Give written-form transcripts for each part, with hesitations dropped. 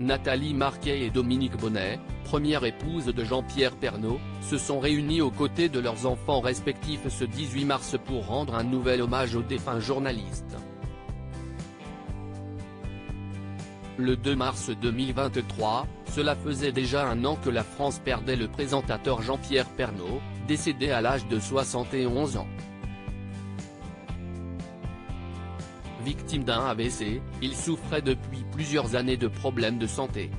Nathalie Marquet et Dominique Bonnet, première épouse de Jean-Pierre Pernaut, se sont réunis aux côtés de leurs enfants respectifs ce 18 mars pour rendre un nouvel hommage au défunt journaliste. Le 2 mars 2023, cela faisait déjà un an que la France perdait le présentateur Jean-Pierre Pernaut, décédé à l'âge de 71 ans. Victime d'un AVC, il souffrait depuis plusieurs années de problèmes de santé.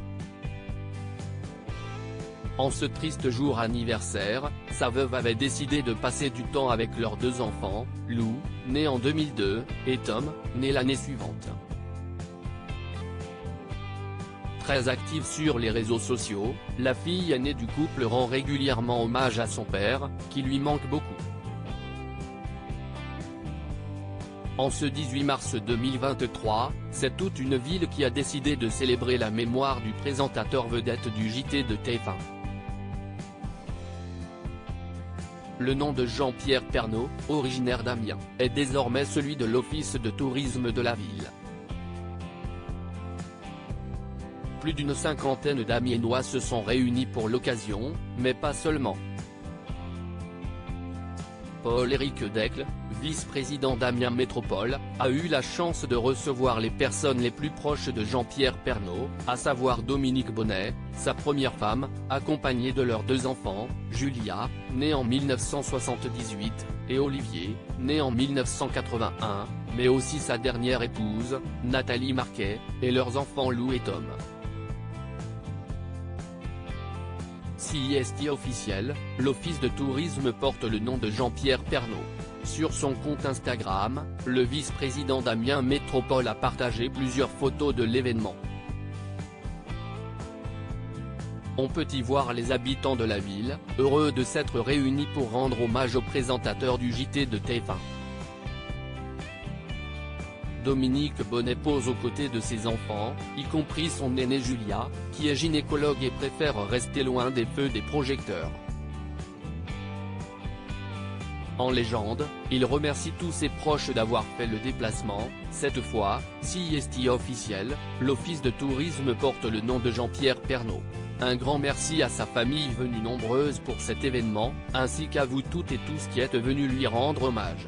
En ce triste jour anniversaire, sa veuve avait décidé de passer du temps avec leurs deux enfants, Lou, né en 2002, et Tom, né l'année suivante. Très active sur les réseaux sociaux, la fille aînée du couple rend régulièrement hommage à son père, qui lui manque beaucoup. En ce 18 mars 2023, c'est toute une ville qui a décidé de célébrer la mémoire du présentateur vedette du JT de TF1. Le nom de Jean-Pierre Pernaut, originaire d'Amiens, est désormais celui de l'Office de tourisme de la ville. Plus d'une cinquantaine d'Amiénois se sont réunis pour l'occasion, mais pas seulement. Paul-Éric Decles, vice-président d'Amiens Métropole, a eu la chance de recevoir les personnes les plus proches de Jean-Pierre Pernaut, à savoir Dominique Bonnet, sa première femme, accompagnée de leurs deux enfants, Julia, née en 1978, et Olivier, né en 1981, mais aussi sa dernière épouse, Nathalie Marquet, et leurs enfants Lou et Tom. CIST officiel, l'office de tourisme porte le nom de Jean-Pierre Pernaut. Sur son compte Instagram, le vice-président d'Amiens Métropole a partagé plusieurs photos de l'événement. On peut y voir les habitants de la ville, heureux de s'être réunis pour rendre hommage au présentateur du JT de TF1. Dominique Bonnet pose aux côtés de ses enfants, y compris son aînée Julia, qui est gynécologue et préfère rester loin des feux des projecteurs. En légende, il remercie tous ses proches d'avoir fait le déplacement. Cette fois, CIST officiel, l'office de tourisme porte le nom de Jean-Pierre Pernaut. Un grand merci à sa famille venue nombreuse pour cet événement, ainsi qu'à vous toutes et tous qui êtes venus lui rendre hommage.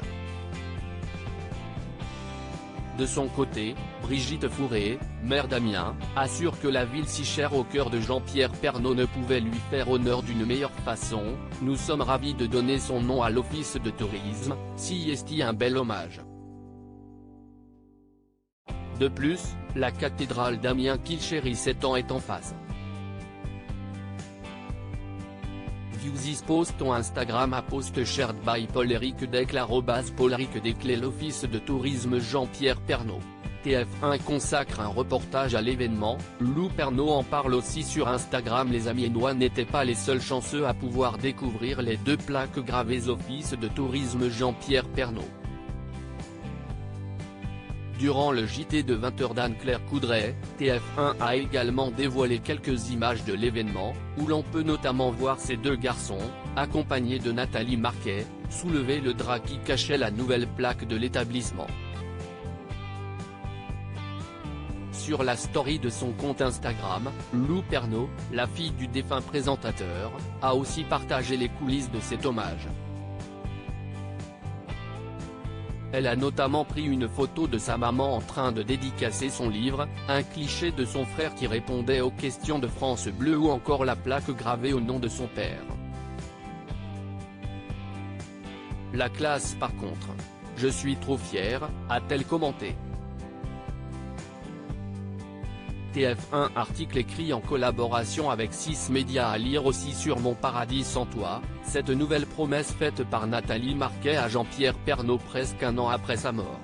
De son côté, Brigitte Fourré, maire d'Amiens, assure que la ville si chère au cœur de Jean-Pierre Pernaut ne pouvait lui faire honneur d'une meilleure façon. Nous sommes ravis de donner son nom à l'office de tourisme, CIST un bel hommage. De plus, la cathédrale d'Amiens qu'il chérit 7 ans est en face. View this post on Instagram à post shared by Paul-Éric Decles @Paul-Éric Decles. L'office de tourisme Jean-Pierre Pernaut. TF1 consacre un reportage à l'événement. Lou Pernaut en parle aussi sur Instagram. Les Amiénois n'étaient pas les seuls chanceux à pouvoir découvrir les deux plaques gravées Office de tourisme Jean-Pierre Pernaut. Durant le JT de 20h d'Anne-Claire Coudray, TF1 a également dévoilé quelques images de l'événement, où l'on peut notamment voir ces deux garçons, accompagnés de Nathalie Marquet, soulever le drap qui cachait la nouvelle plaque de l'établissement. Sur la story de son compte Instagram, Lou Pernaut, la fille du défunt présentateur, a aussi partagé les coulisses de cet hommage. Elle a notamment pris une photo de sa maman en train de dédicacer son livre, un cliché de son frère qui répondait aux questions de France Bleu ou encore la plaque gravée au nom de son père. La classe par contre. Je suis trop fière, a-t-elle commenté. TF1 article écrit en collaboration avec 6 médias à lire aussi sur Mon paradis sans toi, cette nouvelle promesse faite par Nathalie Marquet à Jean-Pierre Pernaut presque un an après sa mort.